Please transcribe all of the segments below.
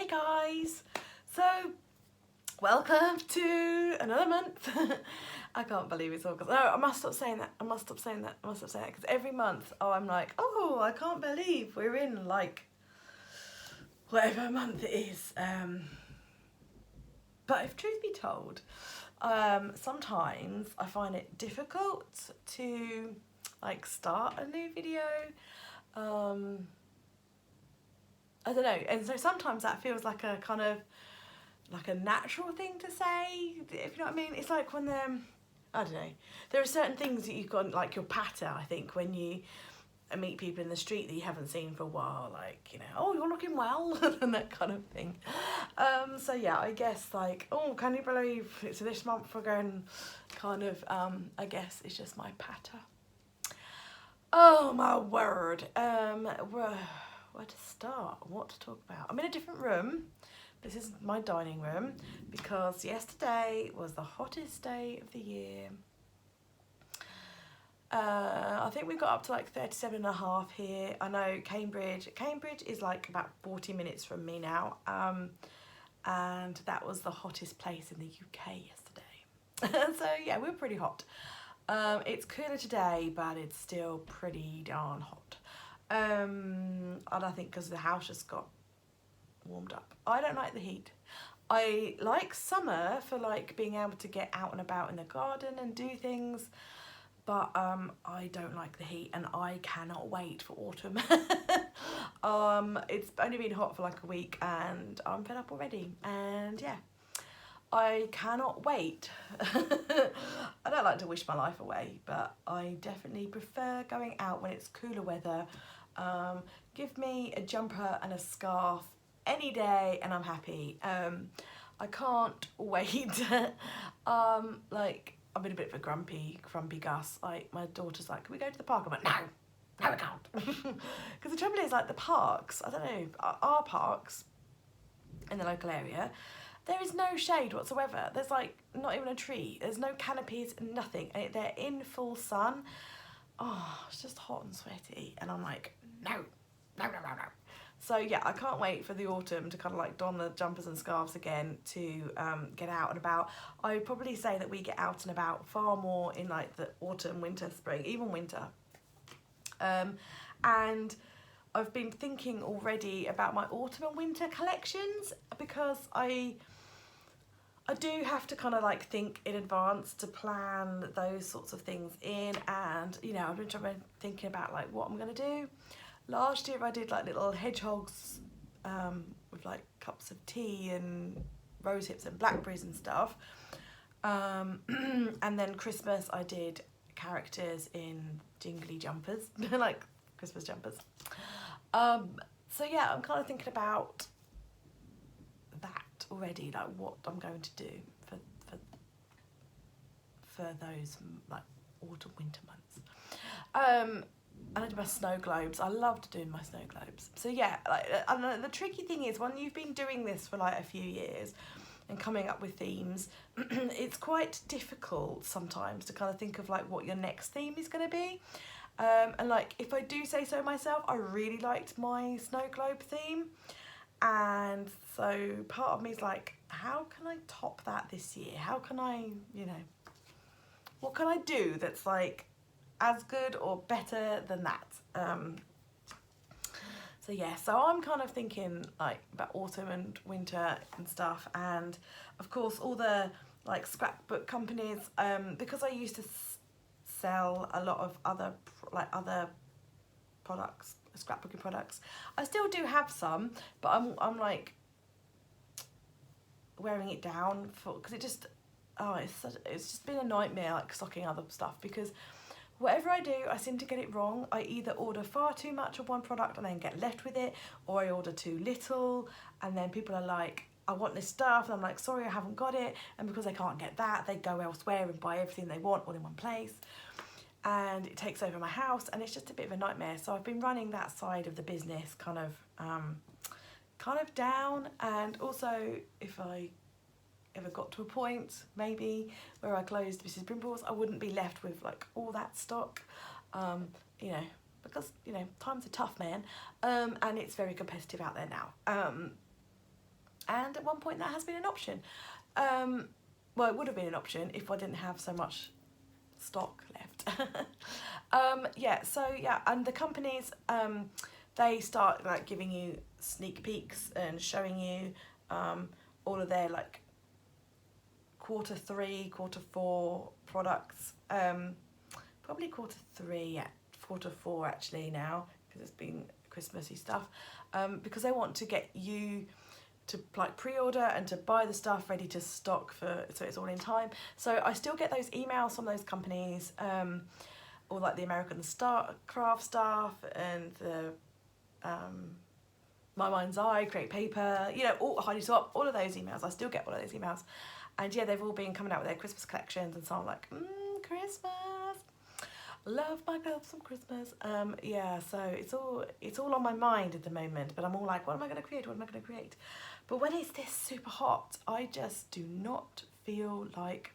guys, so welcome to another month. I can't believe it's August. No, I must stop saying that. I must stop saying that because every month, I'm like, oh, I can't believe we're in like whatever month it is. But if truth be told, sometimes I find it difficult to like start a new video. I don't know, and so sometimes that feels like a kind of like a natural thing to say, if you know what I mean. It's like when I don't know, there are certain things that you've got, like your patter, I think, when you meet people in the street that you haven't seen for a while, like, you know, oh, you're looking well, and that kind of thing. So yeah, I guess like, oh, can you believe it's this month again, kind of, I guess it's just my patter. Oh my word. Where to start? What to talk about? I'm in a different room. This is my dining room because yesterday was the hottest day of the year. I think we got up to like 37.5 here. I know Cambridge is like about 40 minutes from me now. And that was the hottest place in the UK yesterday. So yeah, we're pretty hot. It's cooler today, but it's still pretty darn hot. And I think because the house just got warmed up. I don't like the heat. I like summer for like being able to get out and about in the garden and do things, but I don't like the heat, and I cannot wait for autumn. It's only been hot for like a week and I'm fed up already, and yeah, I cannot wait. I don't like to wish my life away, but I definitely prefer going out when it's cooler weather. Give me a jumper and a scarf any day and I'm happy. I can't wait. Like, I've been a bit of a grumpy Gus. Like, my daughter's like, can we go to the park? I'm like, no, I can't. Because the trouble is, like, the parks, I don't know, our parks in the local area, there is no shade whatsoever. There's like not even a tree. There's no canopies, nothing. And they're in full sun. Oh, it's just hot and sweaty. And I'm like, no. So yeah, I can't wait for the autumn to kind of like don the jumpers and scarves again to get out and about. I would probably say that we get out and about far more in like the autumn, winter, spring, even winter. And I've been thinking already about my autumn and winter collections because I do have to kind of like think in advance to plan those sorts of things in, and you know, I've been thinking about like what I'm gonna do. Last year I did like little hedgehogs with like cups of tea and rose hips and blackberries and stuff. And then Christmas I did characters in jingly jumpers, like Christmas jumpers. So yeah, I'm kind of thinking about that already, like what I'm going to do for those like autumn winter months. And I did my snow globes. I loved doing my snow globes. So yeah, like, and the tricky thing is when you've been doing this for like a few years and coming up with themes, it's quite difficult sometimes to kind of think of like what your next theme is going to be. And like, if I do say so myself, I really liked my snow globe theme. And so part of me is like, how can I top that this year? How can I, you know, what can I do that's like as good or better than that? So yeah, so I'm kind of thinking like about autumn and winter and stuff, and of course all the like scrapbook companies, because I used to sell a lot of other products, scrapbooking products. I still do have some, but I'm like wearing it down because it just, oh, it's just been a nightmare like stocking other stuff, because whatever I do, I seem to get it wrong. I either order far too much of one product and then get left with it, or I order too little and then people are like, I want this stuff, and I'm like, sorry, I haven't got it. And because they can't get that, they go elsewhere and buy everything they want all in one place. And it takes over my house and it's just a bit of a nightmare. So I've been running that side of the business kind of down. And also, if I ever got to a point maybe where I closed Mrs. Brimble's, I wouldn't be left with like all that stock, you know, because, you know, times are tough, man, and it's very competitive out there now. And at one point that has been an option. Well, it would have been an option if I didn't have so much stock left. Yeah, so yeah, and the companies, they start like giving you sneak peeks and showing you all of their like Q3, Q4 products. Probably Q3, yeah, Q4 actually now, because it's been Christmassy stuff. Because they want to get you to like pre-order and to buy the stuff ready to stock for, so it's all in time. So I still get those emails from those companies, or like the American craft stuff and the My Mind's Eye, Create Paper, you know, all Heidi Swap, all of those emails. I still get all of those emails, and yeah, they've all been coming out with their Christmas collections, and so I'm like, Christmas. Love myself some Christmas. Yeah, so it's all on my mind at the moment, but I'm all like, what am I going to create? What am I going to create? But when it's this super hot, I just do not feel like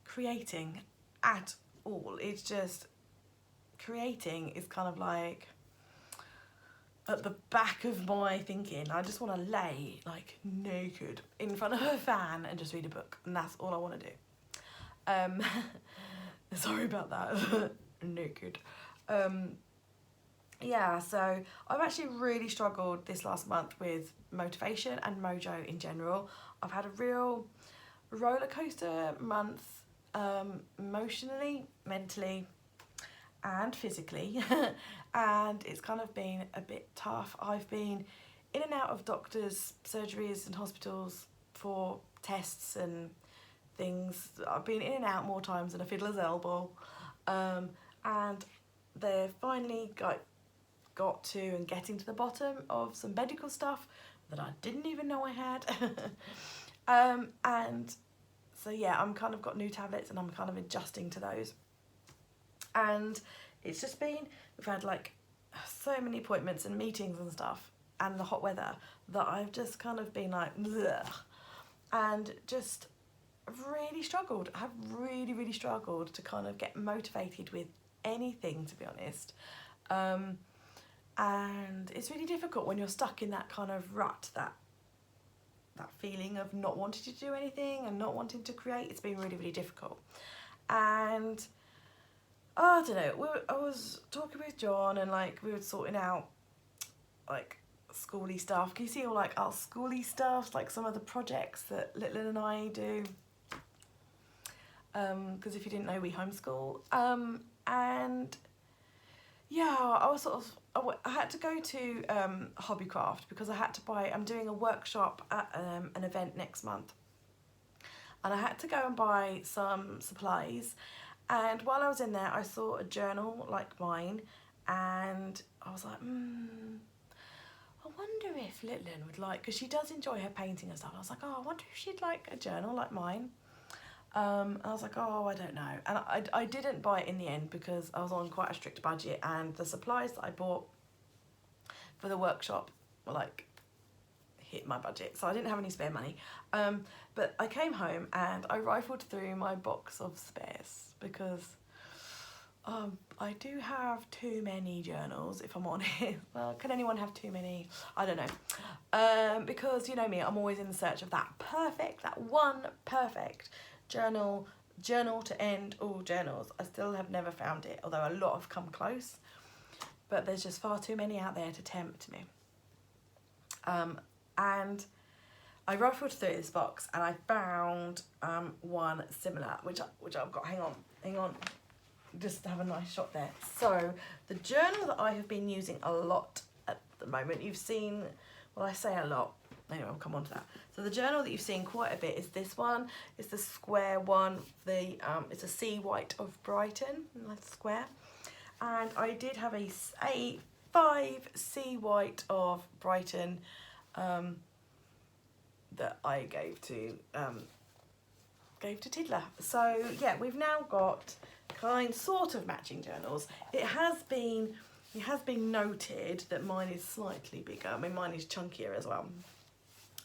creating at all. It's just, creating is kind of like at the back of my thinking. I just want to lay like naked in front of a fan and just read a book, and that's all I want to do. Sorry about that. Naked. Yeah, so I've actually really struggled this last month with motivation and mojo in general. I've had a real roller coaster month, emotionally, mentally and physically. And it's kind of been a bit tough. I've been in and out of doctors' surgeries and hospitals for tests and things. I've been in and out more times than a fiddler's elbow, and they've finally got to and getting to the bottom of some medical stuff that I didn't even know I had. And so yeah, I'm kind of got new tablets and I'm kind of adjusting to those, and it's just been, we've had like so many appointments and meetings and stuff, and the hot weather, that I've just kind of been like bleh, and just really struggled. I've really struggled to kind of get motivated with anything, to be honest. And it's really difficult when you're stuck in that kind of rut, that feeling of not wanting to do anything and not wanting to create. It's been really difficult. And I don't know, I was talking with John, and like we were sorting out like schooly stuff. Can you see all like our schooly stuff, like some of the projects that Little and I do? Because if you didn't know, we homeschool. And yeah, I was sort of, I had to go to Hobbycraft because I had to buy, I'm doing a workshop at an event next month, and I had to go and buy some supplies. And while I was in there, I saw a journal like mine, and I was like, I wonder if Litlin would like, because she does enjoy her painting and stuff. I was like, oh, I wonder if she'd like a journal like mine. And I was like, oh, I don't know. And I didn't buy it in the end because I was on quite a strict budget, and the supplies that I bought for the workshop were like, hit my budget. So I didn't have any spare money. But I came home and I rifled through my box of spares because I do have too many journals, if I'm honest. Well, can anyone have too many? I don't know. Because you know me, I'm always in the search of that one perfect journal to end all journals. I still have never found it, although a lot have come close, but there's just far too many out there to tempt me. And I rifled through this box and I found one similar, which I've got. Hang on, just to have a nice shot there. So the journal that I have been using a lot at the moment, you've seen, well, I say a lot, anyway, I'll come on to that. So the journal that you've seen quite a bit is this one. It's the square one. It's a Sea White of Brighton, nice square. And I did have a 5 Sea White of Brighton that I gave to Tiddler. So yeah, we've now got sort of matching journals. It has been noted that mine is slightly bigger. I mean, mine is chunkier as well.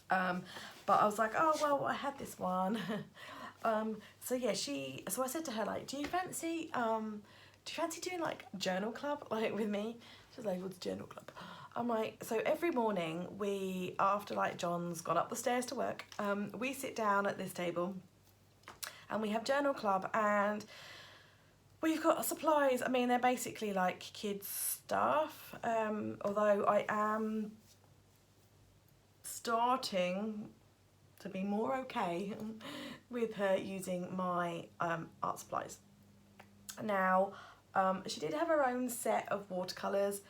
But I was like, oh well, I had this one. So yeah, so I said to her, like, do you fancy doing like journal club like with me? She was like, what's journal club? I'm like, so every morning we, after like John's gone up the stairs to work, we sit down at this table and we have journal club, and we've got supplies. I mean, they're basically like kids stuff, although I am starting to be more okay with her using my art supplies. Now, she did have her own set of watercolours,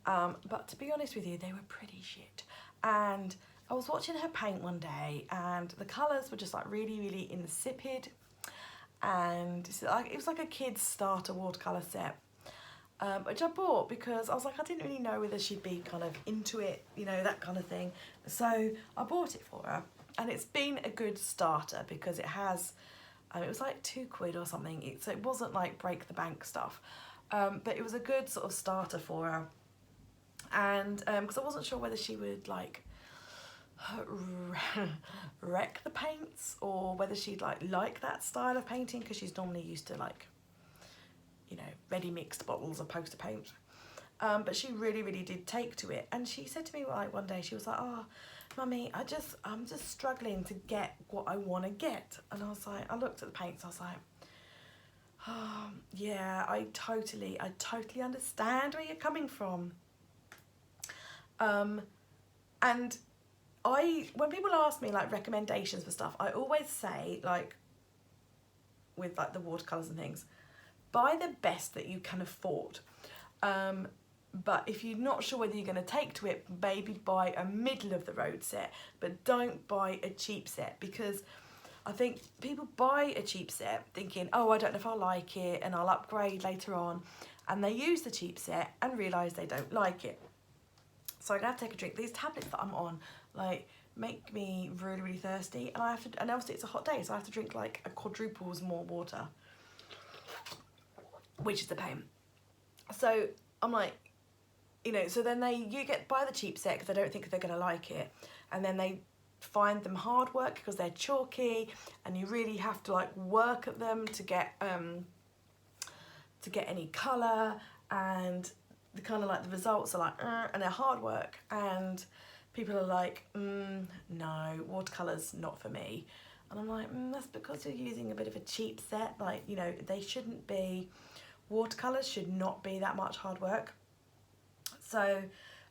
but to be honest with you, they were pretty shit. And I was watching her paint one day, and the colours were just like really, really insipid. And it was like a kid's starter watercolour set, which I bought because I was like, I didn't really know whether she'd be kind of into it, you know, that kind of thing. So I bought it for her, and it's been a good starter because it has, it was like £2 or something, so it wasn't like break the bank stuff, but it was a good sort of starter for her. And because I wasn't sure whether she would like wreck the paints or whether she'd like that style of painting, because she's normally used to like, you know, ready mixed bottles of poster paint. But she really, really did take to it, and she said to me like one day, she was like, "Oh, Mummy, I'm just struggling to get what I want to get." And I was like, I looked at the paints, I was like, oh, yeah, I totally understand where you're coming from. And when people ask me like recommendations for stuff, I always say, like, with like the watercolours and things, buy the best that you can afford. But if you're not sure whether you're going to take to it, maybe buy a middle of the road set, but don't buy a cheap set, because I think people buy a cheap set thinking, oh, I don't know if I'll like it and I'll upgrade later on, and they use the cheap set and realise they don't like it. So I'm gonna have to take a drink. These tablets that I'm on like make me really, really thirsty, and and obviously it's a hot day, so I have to drink like a quadruples more water, which is the pain. So I'm like, you know, so then you get buy the cheap set because they don't think they're gonna like it, and then they find them hard work because they're chalky, and you really have to like work at them to get any colour, and the kind of like the results are like and they're hard work, and people are like, no, watercolours not for me. And I'm like, that's because you're using a bit of a cheap set. Like, you know, they shouldn't be, watercolours should not be that much hard work. So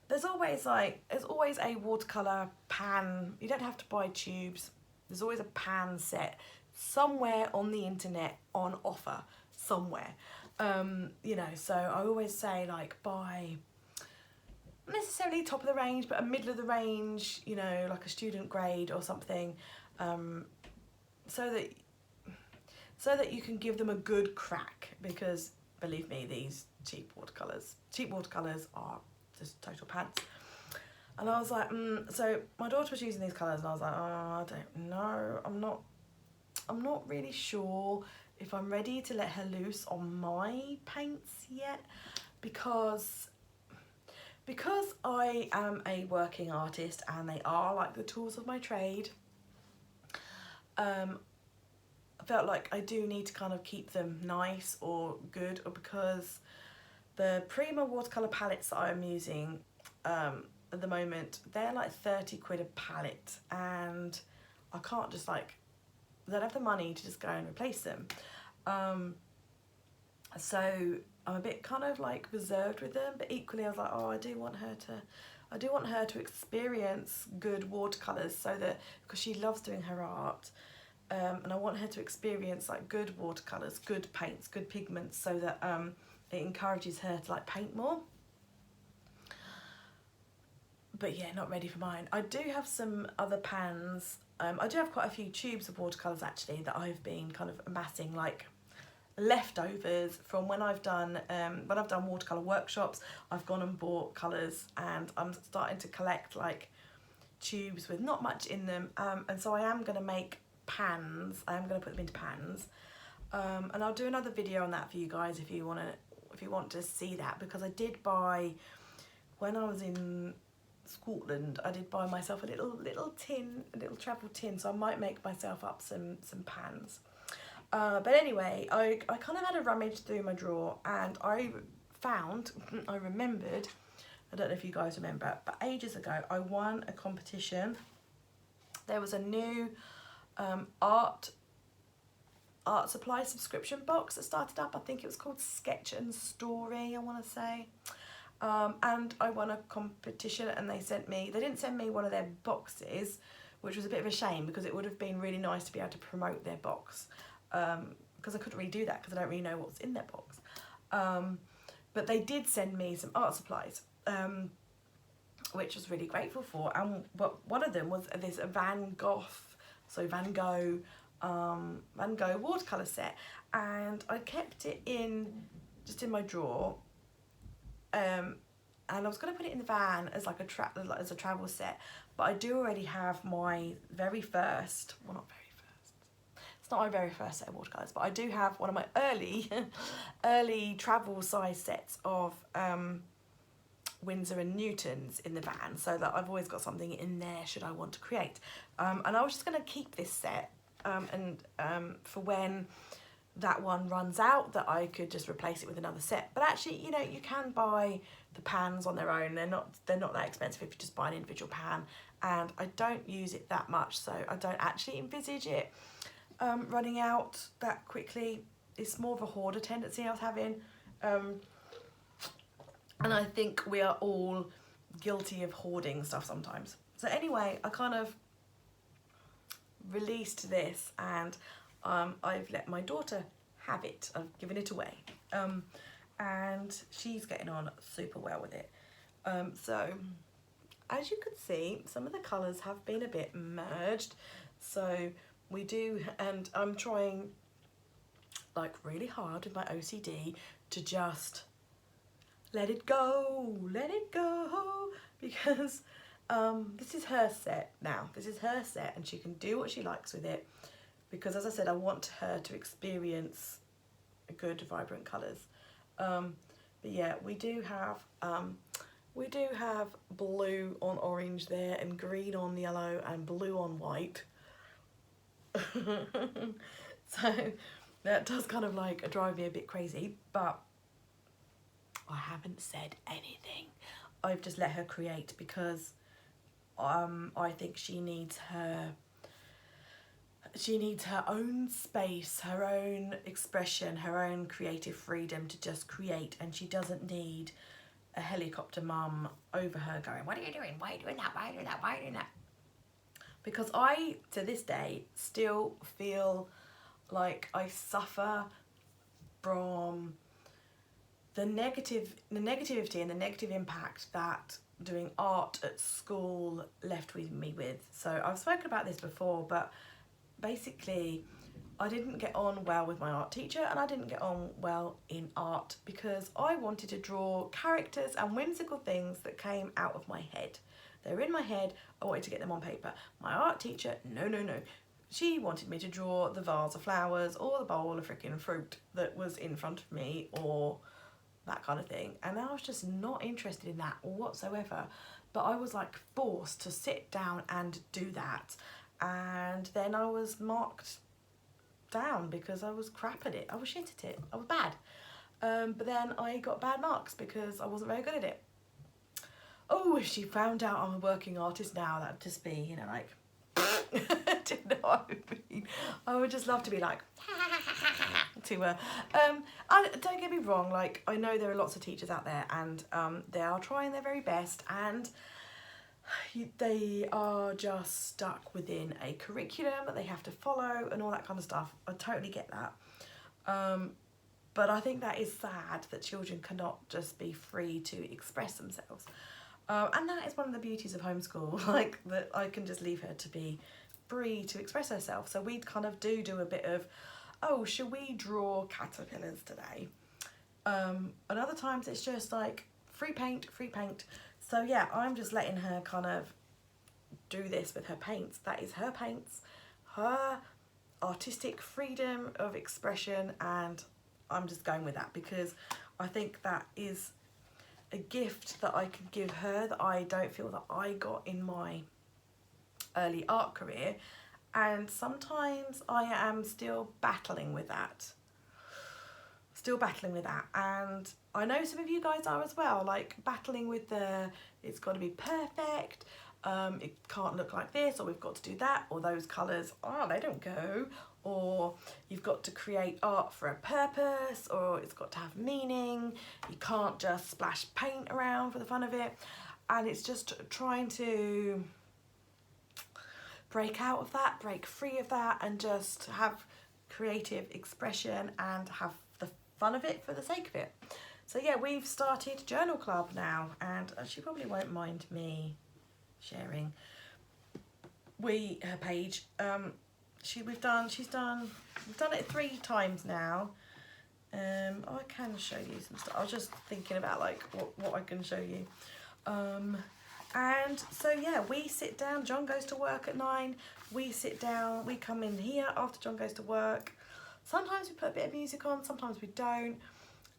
there's always a watercolour pan. You don't have to buy tubes. There's always a pan set somewhere on the internet on offer somewhere. You know, so I always say like buy not necessarily top of the range, but a middle of the range, you know, like a student grade or something, so that you can give them a good crack, because believe me, these cheap watercolours are just total pants. And I was like, so my daughter was using these colours, and I was like, oh, I don't know, I'm not really sure if I'm ready to let her loose on my paints yet, because I am a working artist and they are like the tools of my trade. I felt like I do need to kind of keep them nice or good, or because the Prima watercolour palettes that I'm using at the moment, they're like 30 quid a palette, and I can't just like, I don't have the money to just go and replace them. So I'm a bit kind of like reserved with them, but equally I was like, oh, I do want her to experience good watercolours, so that, because she loves doing her art, and I want her to experience like good watercolours, good paints, good pigments, so that it encourages her to like paint more. But yeah, not ready for mine. I do have some other pans. I do have quite a few tubes of watercolours actually that I've been kind of amassing, like leftovers from when I've done watercolour workshops. I've gone and bought colours, and I'm starting to collect like tubes with not much in them, and so I am going to make pans. I am going to put them into pans, and I'll do another video on that for you guys if you want to see that, because I did buy, when I was in Scotland, I did buy myself a little travel tin, so I might make myself up some pans. But anyway, I kind of had a rummage through my drawer, and I remembered I don't know if you guys remember, but ages ago I won a competition. There was a new art supply subscription box that started up. I think it was called Sketch and Story, I want to say. And I won a competition, and they didn't send me one of their boxes, which was a bit of a shame, because it would have been really nice to be able to promote their box, because I couldn't really do that because I don't really know what's in their box. But they did send me some art supplies, which I was really grateful for. And one of them was this Van Gogh watercolour set, and I kept it just in my drawer. And I was going to put it in the van as like as a travel set, but I do already have my very first, well, not very first, it's not my very first set of watercolours, but I do have one of my early travel size sets of Winsor and Newtons in the van, so that I've always got something in there should I want to create. And I was just going to keep this set for when that one runs out, that I could just replace it with another set. But actually, you know, you can buy the pans on their own. They're not that expensive if you just buy an individual pan, and I don't use it that much, so I don't actually envisage it running out that quickly. It's more of a hoarder tendency I was having, and I think we are all guilty of hoarding stuff sometimes. So anyway, I kind of released this, and I've let my daughter have it. I've given it away, and she's getting on super well with it. So as you can see, some of the colours have been a bit merged, so we do, and I'm trying like really hard with my OCD to just let it go, because this is her set now. This is her set, and she can do what she likes with it, because as I said, I want her to experience good, vibrant colours. But yeah, we do have blue on orange there, and green on yellow, and blue on white. So that does kind of like drive me a bit crazy, but I haven't said anything. I've just let her create, because I think she needs her own space, her own expression, her own creative freedom to just create, and she doesn't need a helicopter mum over her going, what are you doing? Why are you doing that? Why are you doing that? Why are you doing that? Because I, to this day, still feel like I suffer from the negativity and the negative impact that doing art at school left with me with. So I've spoken about this before, but basically I didn't get on well with my art teacher, and I didn't get on well in art because I wanted to draw characters and whimsical things that came out of my head. They were in my head, I wanted to get them on paper. My art teacher, no. She wanted me to draw the vase of flowers or the bowl of freaking fruit that was in front of me, or that kind of thing. And I was just not interested in that whatsoever. But I was like forced to sit down and do that. And then I was marked down because I was crap at it. I was shit at it. I was bad. But then I got bad marks because I wasn't very good at it. Oh, if she found out I'm a working artist now, that'd just be, you know, like, do you know what I mean? I would just love to be like, to her. Don't get me wrong, like, I know there are lots of teachers out there, and they are trying their very best, and they are just stuck within a curriculum that they have to follow and all that kind of stuff. I totally get that. But I think that is sad that children cannot just be free to express themselves. And that is one of the beauties of homeschool, like, that I can just leave her to be free to express herself. So we kind of do a bit of, oh, should we draw caterpillars today? And other times it's just like free paint. So yeah, I'm just letting her kind of do this with her paints. That is her paints, her artistic freedom of expression, and I'm just going with that because I think that is a gift that I can give her that I don't feel that I got in my early art career, and sometimes I am still battling with that. still battling with that, and I know some of you guys are as well, like battling with the it's got to be perfect, it can't look like this, or we've got to do that, or those colours, oh, they don't go, or you've got to create art for a purpose, or it's got to have meaning, you can't just splash paint around for the fun of it. And it's just trying to break out of that, break free of that, and just have creative expression and have the fun of it for the sake of it. So yeah, we've started Journal Club now, and she probably won't mind me sharing her page. We've done it 3 times now. I can show you some stuff. I was just thinking about like what I can show you. And so yeah, we sit down, John goes to work at 9, we sit down, we come in here after John goes to work. Sometimes we put a bit of music on, sometimes we don't,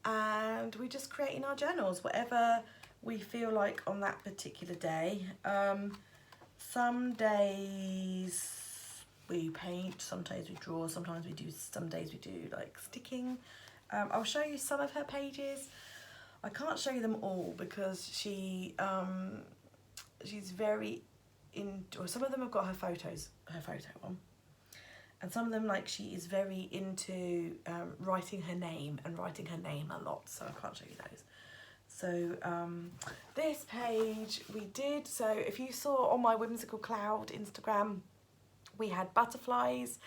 and we just create in our journals whatever we feel like on that particular day. Some days we paint, some days we draw, some days we do like sticking. I'll show you some of her pages. I can't show you them all because she's very into, some of them have got her photo on, and some of them, like, she is very into writing her name a lot, so I can't show you those. So this page we did, so if you saw on my Whimsical Cloud Instagram, we had butterflies.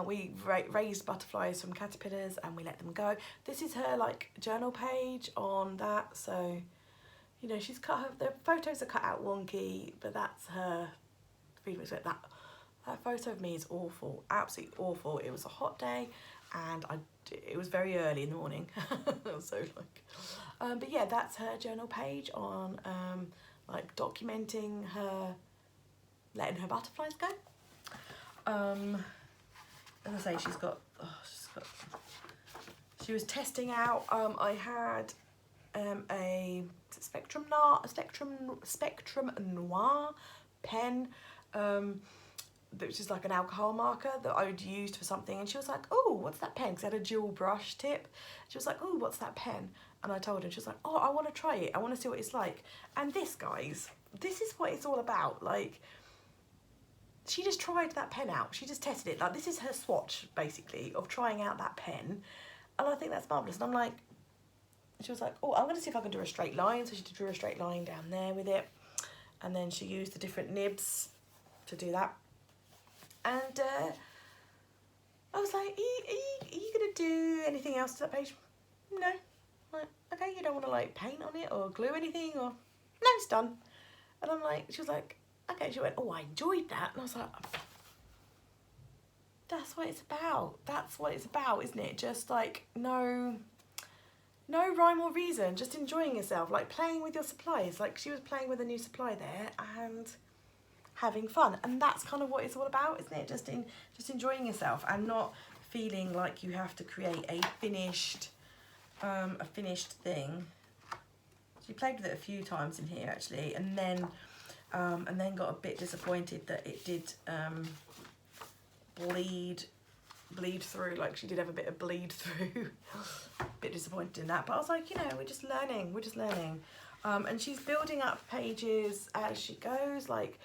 We raised butterflies from caterpillars and we let them go. This is her like journal page on that, so you know, she's cut the photos are cut out wonky, but that's her feelings. That photo of me is awful, absolutely awful. It was a hot day and it was very early in the morning. So like, but yeah, that's her journal page on like documenting her letting her butterflies go. As I say, she was testing out, I had a Spectrum Noir pen, which is like an alcohol marker that I would use for something, and she was like, oh, what's that pen? Because it had a dual brush tip. She was like, oh, what's that pen? And I told her, she was like, oh, I want to try it, I want to see what it's like. And this, guys, this is what it's all about. Like, she just tried that pen out. She just tested it. Like, this is her swatch, basically, of trying out that pen. And I think that's marvellous. And I'm like, she was like, oh, I'm going to see if I can do a straight line. So she drew a straight line down there with it. And then she used the different nibs to do that. And I was like, are you going to do anything else to that page? No. I'm like, okay, you don't want to, like, paint on it or glue anything? Or, no, it's done. And I'm like, she was like, okay, she went, oh, I enjoyed that. And I was like, that's what it's about. That's what it's about, isn't it? Just like no rhyme or reason, just enjoying yourself, like playing with your supplies. Like, she was playing with a new supply there and having fun. And that's kind of what it's all about, isn't it? Just enjoying yourself and not feeling like you have to create a finished thing. She played with it a few times in here, actually, and then got a bit disappointed that it did bleed through. Like, she did have a bit of bleed through. Bit disappointed in that, but I was like, you know, we're just learning. And she's building up pages as she goes. Like,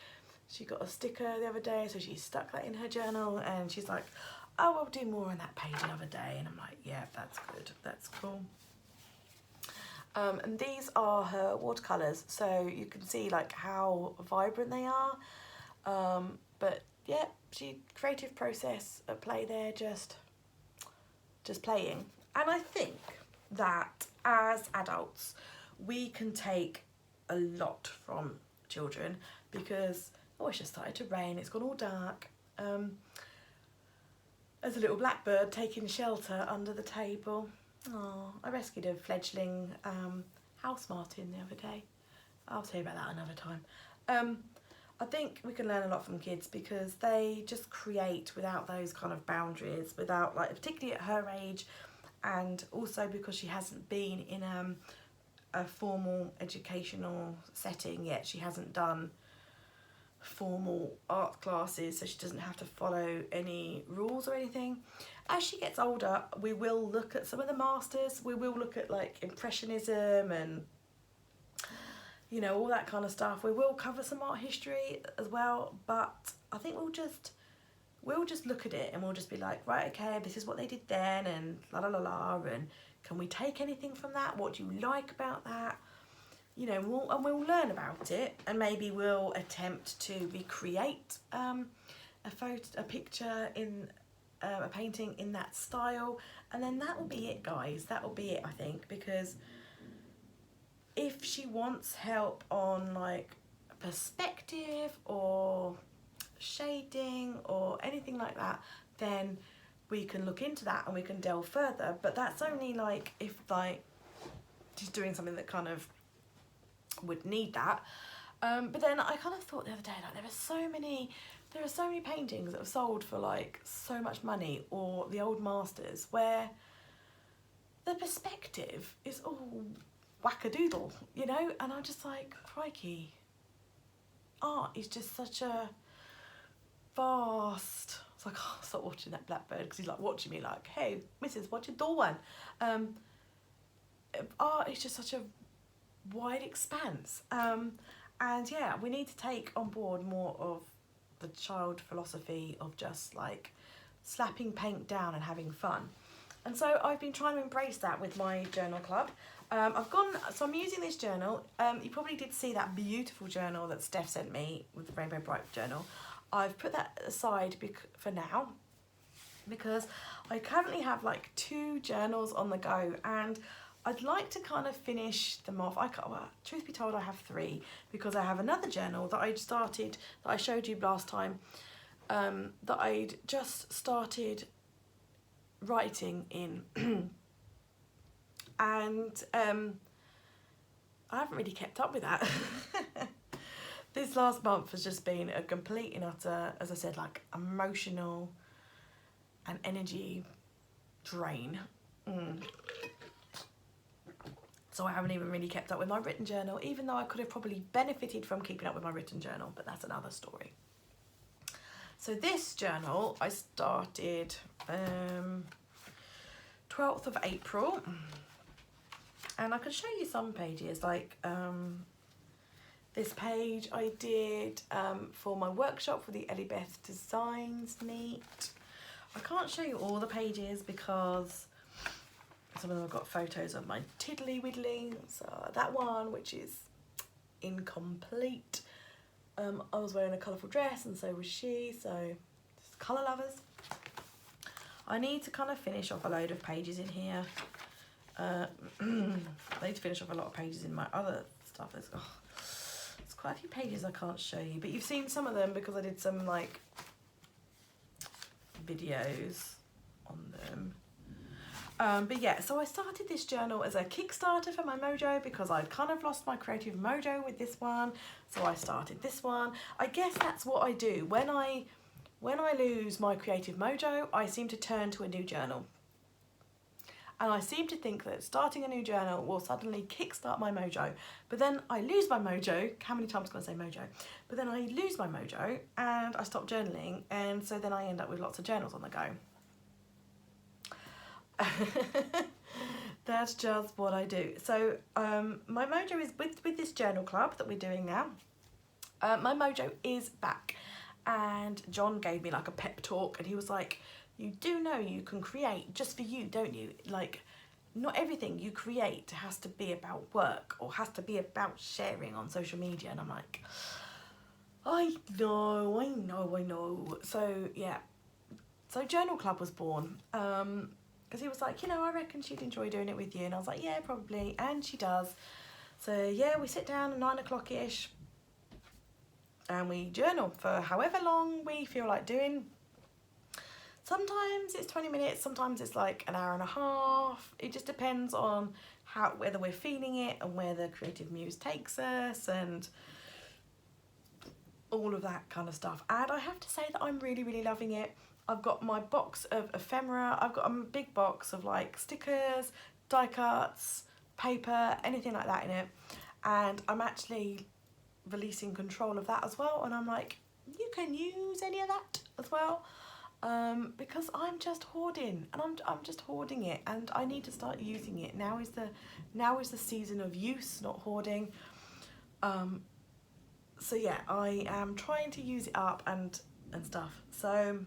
she got a sticker the other day, so she stuck that in her journal, and she's like, oh, I'll do more on that page another day. And I'm like, yeah, that's good, that's cool. And these are her watercolours, so you can see like how vibrant they are. But yeah, creative process at play there, just playing. And I think that as adults, we can take a lot from children because, oh, it's just started to rain, it's gone all dark. There's a little blackbird taking shelter under the table. Oh, I rescued a fledgling house martin the other day. I'll tell you about that another time. I think we can learn a lot from kids because they just create without those kind of boundaries, without, like, particularly at her age, and also because she hasn't been in a formal educational setting yet. She hasn't done formal art classes, so she doesn't have to follow any rules or anything. As she gets older, we will look at some of the masters. We will look at like Impressionism and, you know, all that kind of stuff. We will cover some art history as well, but I think we'll just look at it and we'll just be like, right, okay, this is what they did then, and la la la la, and can we take anything from that? What do you like about that? You know, we'll learn about it, and maybe we'll attempt to recreate a picture in a painting in that style, and then that will be it, guys. That will be it, I think, because if she wants help on like perspective or shading or anything like that, then we can look into that and we can delve further. But that's only like if like she's doing something that kind of would need that. But then I kind of thought the other day, like there are so many paintings that have sold for like so much money, or the old masters, where the perspective is all wackadoodle, you know, and I'm just like, crikey, art is just such a vast. It's like, oh, stop watching that blackbird, because he's like watching me like, hey missus, what you doing? Art is just such a wide expanse, and yeah, we need to take on board more of the child philosophy of just like slapping paint down and having fun. And so I've been trying to embrace that with my journal club. So I'm using this journal. You probably did see that beautiful journal that Steph sent me with the Rainbow Bright journal. I've put that aside for now, because I currently have like 2 journals on the go, and I'd like to kind of finish them off. Well, truth be told, I have 3, because I have another journal that I'd started, that I showed you last time, that I'd just started writing in. And I haven't really kept up with that. This last month has just been a complete and utter, as I said, like emotional and energy drain. So I haven't even really kept up with my written journal, even though I could have probably benefited from keeping up with my written journal, but that's another story. So this journal I started 12th of April, and I can show you some pages, like this page I did for my workshop for the Ellie Beth Designs Meet. I can't show you all the pages because some of them have got photos of my tiddly widdly. So that one, which is incomplete, I was wearing a colourful dress and so was she, so just colour lovers. I need to kind of finish off a load of pages in here. I need to finish off a lot of pages in my other stuff. There's quite a few pages I can't show you, but you've seen some of them because I did some like videos on them. But yeah, so I started this journal as a Kickstarter for my mojo, because I'd kind of lost my creative mojo with this one, so I started this one. I guess that's what I do when I lose my creative mojo. I seem to turn to a new journal, and I seem to think that starting a new journal will suddenly kickstart my mojo. But then I lose my mojo. How many times can I say mojo? But then I lose my mojo and I stop journaling, and so then I end up with lots of journals on the go. That's just what I do. So my mojo is with this journal club that we're doing now. My mojo is back, and John gave me like a pep talk, and he was like, you do know you can create just for you, don't you? Like, not everything you create has to be about work or has to be about sharing on social media. And I'm like, I know. So yeah, so Journal Club was born. Because he was like, you know, I reckon she'd enjoy doing it with you. And I was like, yeah, probably. And she does. So yeah, we sit down at 9 o'clock-ish and we journal for however long we feel like doing. Sometimes it's 20 minutes, sometimes it's like an hour and a half. It just depends on whether we're feeling it and where the creative muse takes us and all of that kind of stuff. And I have to say that I'm really, really loving it. I've got my box of ephemera. I've got a big box of like stickers, die cuts, paper, anything like that in it. And I'm actually releasing control of that as well, and I'm like, you can use any of that as well, because I'm just hoarding, and I'm just hoarding it, and I need to start using it. Now is the season of use, not hoarding. So yeah, I am trying to use it up and stuff. So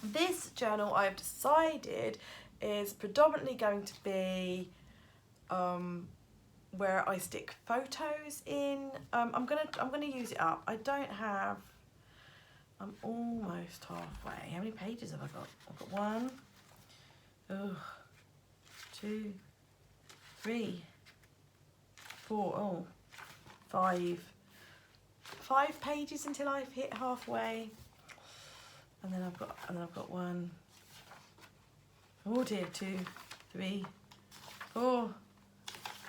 this journal, I've decided, is predominantly going to be where I stick photos in. I'm gonna use it up. I'm almost halfway. How many pages have I got? I've got 1, 2, 3, 4, 5 pages until I've hit halfway, and then I've got 1, oh dear, 2, 3, 4,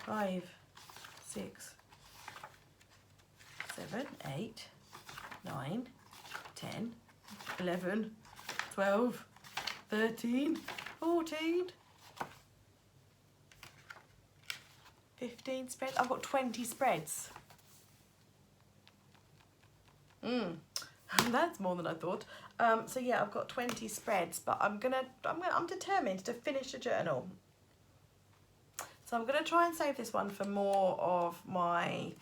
5, 6, 7, 8, 9, 10, 11, 12, 13, 14, 15 spreads. I've got 20 spreads. That's more than I thought. So yeah, I've got 20 spreads, but I'm determined to finish a journal. So I'm gonna try and save this one for more of my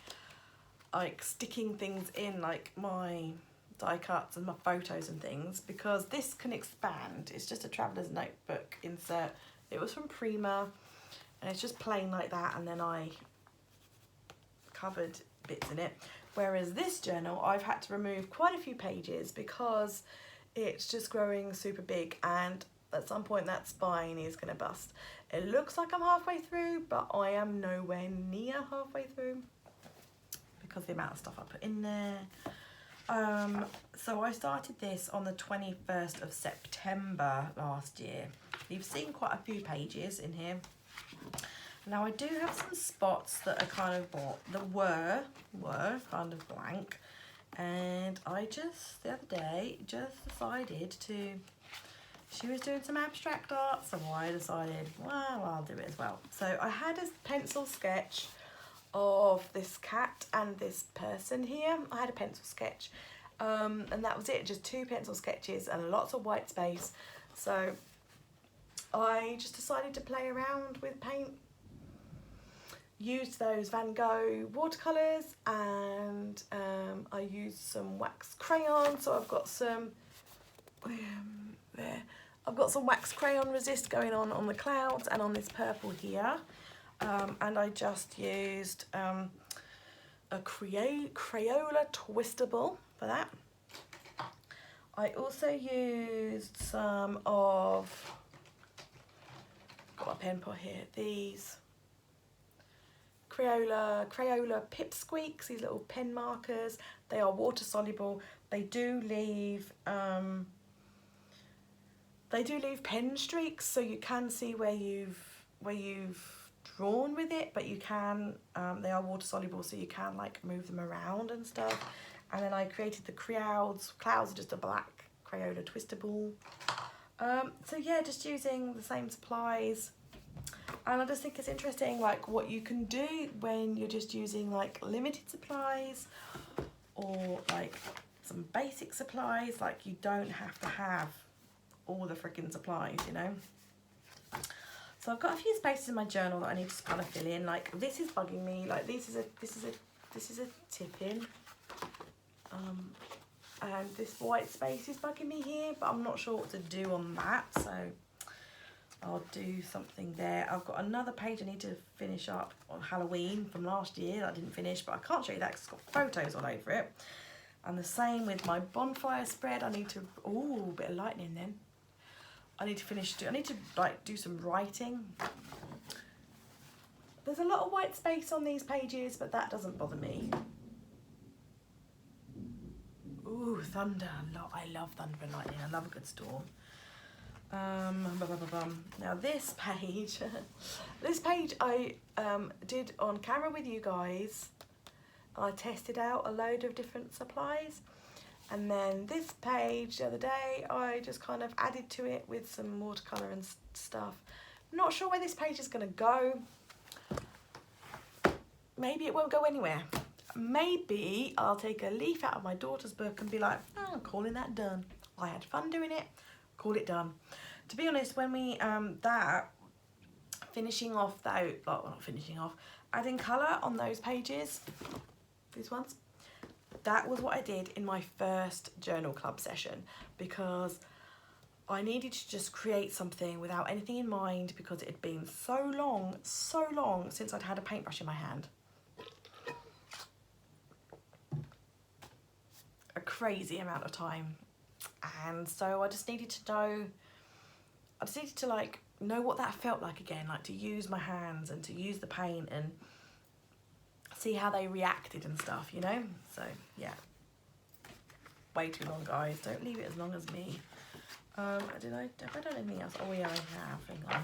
like sticking things in, like my die cuts and my photos and things, because this can expand. It's just a traveller's notebook insert. It was from Prima, and it's just plain like that, and then I covered bits in it. Whereas this journal, I've had to remove quite a few pages because it's just growing super big, and at some point that spine is going to bust. It looks like I'm halfway through, but I am nowhere near halfway through because of the amount of stuff I put in there. So I started this on the 21st of September last year. You've seen quite a few pages in here. Now I do have some spots that are kind of were kind of blank, and I just the other day just decided to. She was doing some abstract art, so I decided, well, I'll do it as well. So I had a pencil sketch of this cat and this person here. I had a pencil sketch, and that was it. Just 2 pencil sketches and lots of white space. So I just decided to play around with paint. Used those Van Gogh watercolours, and I used some wax crayon. So I've got some there. I've got some wax crayon resist going on the clouds and on this purple here, and I just used a Crayola twistable for that. I also used some of, got my pen pot here, these Crayola pipsqueaks, these little pen markers. They are water soluble. They do leave pen streaks, so you can see where you've drawn with it, but you can they are water soluble, so you can like move them around and stuff. And then I created the clouds are just a black Crayola twistable. So yeah, just using the same supplies. And I just think it's interesting, like what you can do when you're just using like limited supplies or like some basic supplies. Like you don't have to have all the freaking supplies, you know. So I've got a few spaces in my journal that I need to kind of fill in. Like this is bugging me. Like this is a tip in, and this white space is bugging me here, but I'm not sure what to do on that. So I'll do something there. I've got another page I need to finish up on Halloween from last year that I didn't finish, but I can't show you that because it's got photos all over it. And the same with my bonfire spread. I need to, ooh, a bit of lightning then. I need to like do some writing. There's a lot of white space on these pages, but that doesn't bother me. Ooh, thunder. I love thunder and lightning. I love a good storm. Now this page, I did on camera with you guys. I tested out a load of different supplies, and then this page the other day I just kind of added to it with some watercolour and stuff. I'm not sure where this page is going to go. Maybe it won't go anywhere. maybe I'll take a leaf out of my daughter's book and be like, oh, I'm calling that done. I had fun doing it, call it done. To be honest, when we, finishing off though, well, not finishing off, adding colour on those pages, these ones, that was what I did in my first journal club session, because I needed to just create something without anything in mind, because it had been so long since I'd had a paintbrush in my hand. A crazy amount of time. And so I just needed to like know what that felt like again, like to use my hands and to use the paint and see how they reacted and stuff, you know? So yeah, way too long, guys. Don't leave it as long as me. Have I done anything else? Oh yeah, I have. Hang on.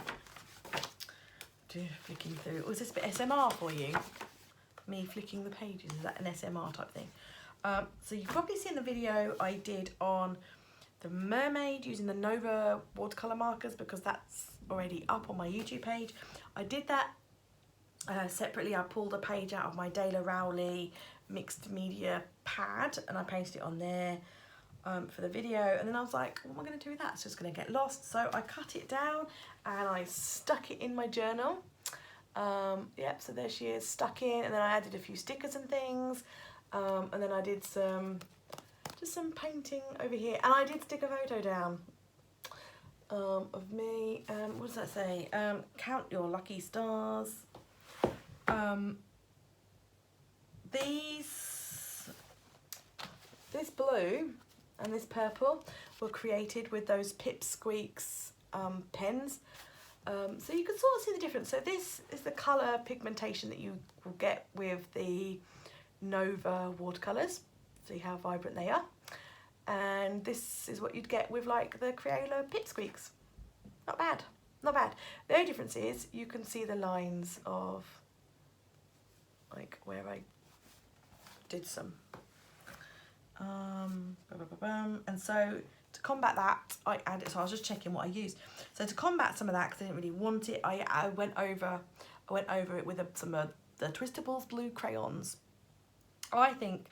Flicking through. Was this a bit SMR for you? Me flicking the pages, is that an SMR type thing? So you've probably seen the video I did on the mermaid using the Nova watercolour markers, because that's already up on my YouTube page. I did that separately. I pulled a page out of my Dale Rowley mixed media pad and I painted it on there for the video, and then I was like, what am I going to do with that? It's just going to get lost. So I cut it down and I stuck it in my journal. Yep, so there she is, stuck in, and then I added a few stickers and things, and then I did just some painting over here, and I did stick a photo down of me. What does that say? Count your lucky stars. This blue and this purple were created with those Pipsqueaks pens. So you can sort of see the difference. So this is the colour pigmentation that you will get with the Nova watercolours. See how vibrant they are. And this is what you'd get with like the Crayola Pipsqueaks. Not bad, not bad. The only difference is you can see the lines of like where I did some. And so to combat that, I added, so I was just checking what I used. So to combat some of that, because I didn't really want it, I went over it with some of the Twistables blue crayons. I think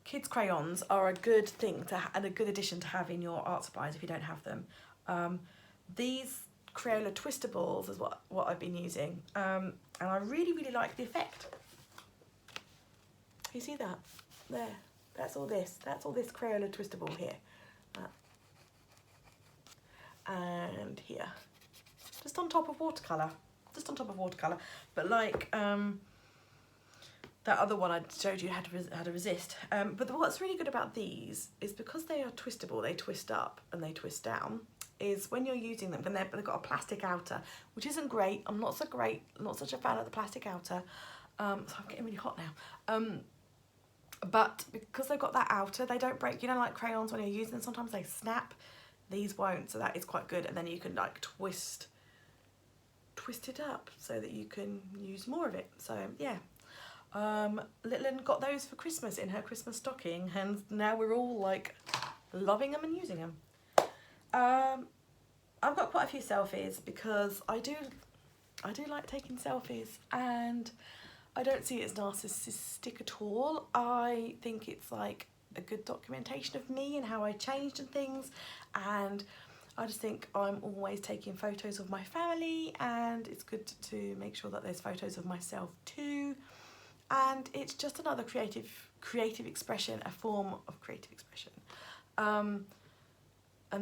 kids crayons are a good thing and a good addition to have in your art supplies if you don't have them. These Crayola Twistables is what I've been using, and I really like the effect. You see that? There. That's all this Crayola Twistable here. And here. Just on top of watercolour. But like that other one I showed you how to resist. But what's really good about these is because they are twistable, they twist up and they twist down, is when you're using them, and they've got a plastic outer, which isn't great. I'm not such a fan of the plastic outer. So I'm getting really hot now. But because they've got that outer, they don't break. You know, like crayons, when you're using them, sometimes they snap. These won't, so that is quite good. And then you can like twist it up so that you can use more of it. So yeah, Litlin got those for Christmas in her Christmas stocking, and now we're all like loving them and using them. I've got quite a few selfies because I do like taking selfies, and I don't see it as narcissistic at all. I think it's like a good documentation of me and how I changed and things, and I just think I'm always taking photos of my family, and it's good to make sure that there's photos of myself too, and it's just another creative expression, a form of creative expression. And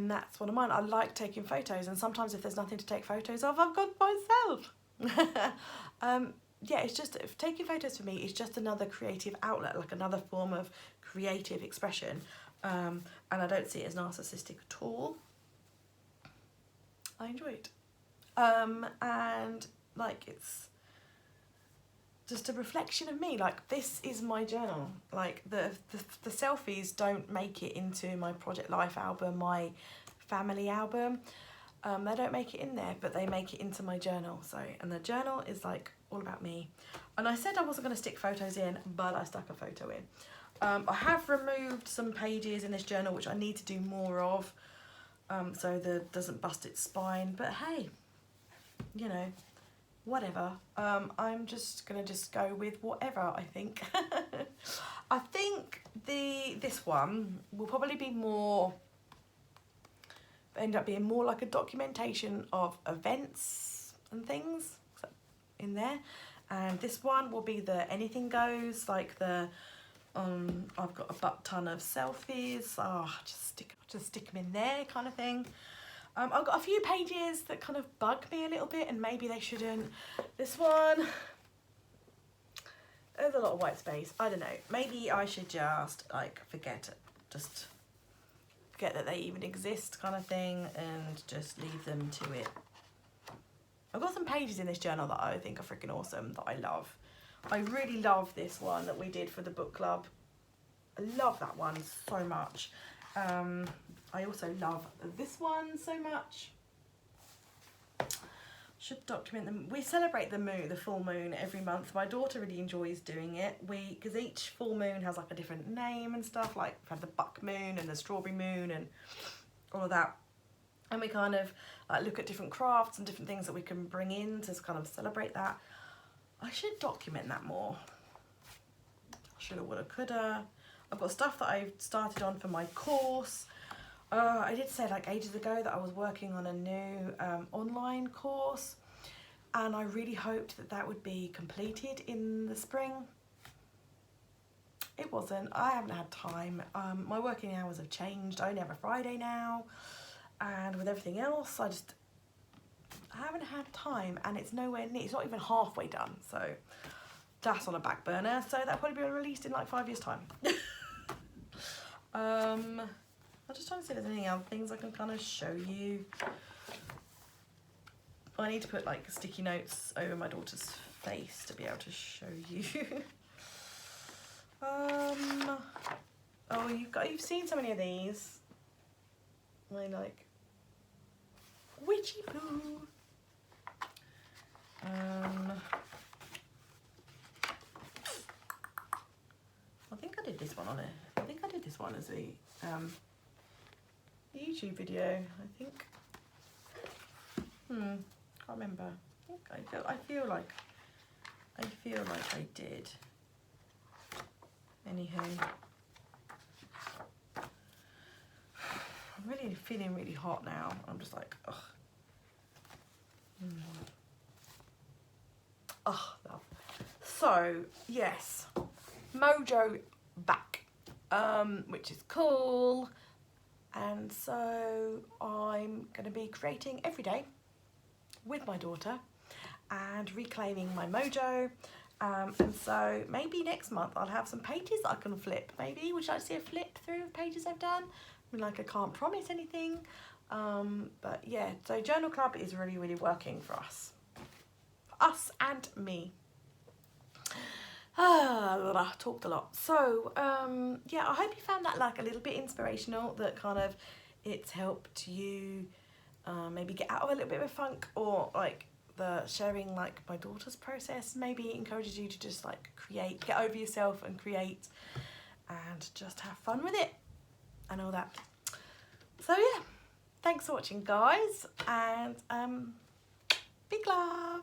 that's one of mine. I like taking photos, and sometimes if there's nothing to take photos of, I've got myself. Yeah, it's just, taking photos for me is just another creative outlet, like another form of creative expression. And I don't see it as narcissistic at all. I enjoy it. And like, it's just a reflection of me. Like, this is my journal. Like the selfies don't make it into my Project Life album, my family album. They don't make it in there, but they make it into my journal. So, and the journal is like all about me. And I said I wasn't going to stick photos in, but I stuck a photo in. I have removed some pages in this journal, which I need to do more of, so that doesn't bust its spine. But hey, you know, whatever. I'm just gonna go with whatever, I think. I think this one will probably be more, end up being more like a documentation of events and things in there. And this one will be the anything goes, like the I've got a butt ton of selfies, just stick them in there kind of thing. I've got a few pages that kind of bug me a little bit, and maybe they shouldn't. This one, there's a lot of white space. I don't know, maybe I should just like forget that they even exist kind of thing, and just leave them to it. I've got some pages in this journal that I think are freaking awesome, that I love. I really love this one that we did for the book club. I love that one so much. I also love this one so much. Should document them. We celebrate the moon, the full moon, every month. My daughter really enjoys doing it. Because each full moon has like a different name and stuff. Like we have the buck moon and the strawberry moon and all of that. And we kind of like look at different crafts and different things that we can bring in to kind of celebrate that. I should document that more. Shoulda, woulda, coulda. I've got stuff that I've started on for my course. I did say like ages ago that I was working on a new online course, and I really hoped that that would be completed in the spring. It wasn't. I haven't had time. My working hours have changed. I only have a Friday now, and with everything else I haven't had time, and it's nowhere near, it's not even halfway done, so that's on a back burner. So that'll probably be released in like 5 years time. I'm just trying to see if there's any other things I can kind of show you. I need to put like sticky notes over my daughter's face to be able to show you. Oh, you've seen so many of these. My like witchy poo. I think I did this one on it. I think I did this one as a YouTube video, I think. Can't remember. I feel like I did. Anywho, I'm really feeling really hot now. I'm just like, ugh. Oh, love. So yes, Mojo back, which is cool. And so I'm going to be creating every day with my daughter and reclaiming my mojo. And so maybe next month I'll have some pages that I can flip. Maybe would you like to see a flip through of pages I've done? I mean, like, I can't promise anything. But yeah, so Journal Club is really, really working for us. For us and me. I talked a lot. So yeah, I hope you found that like a little bit inspirational, that kind of it's helped you maybe get out of a little bit of a funk, or like the sharing like my daughter's process maybe encourages you to just like create, get over yourself and create and just have fun with it and all that. So yeah, thanks for watching guys, and big love.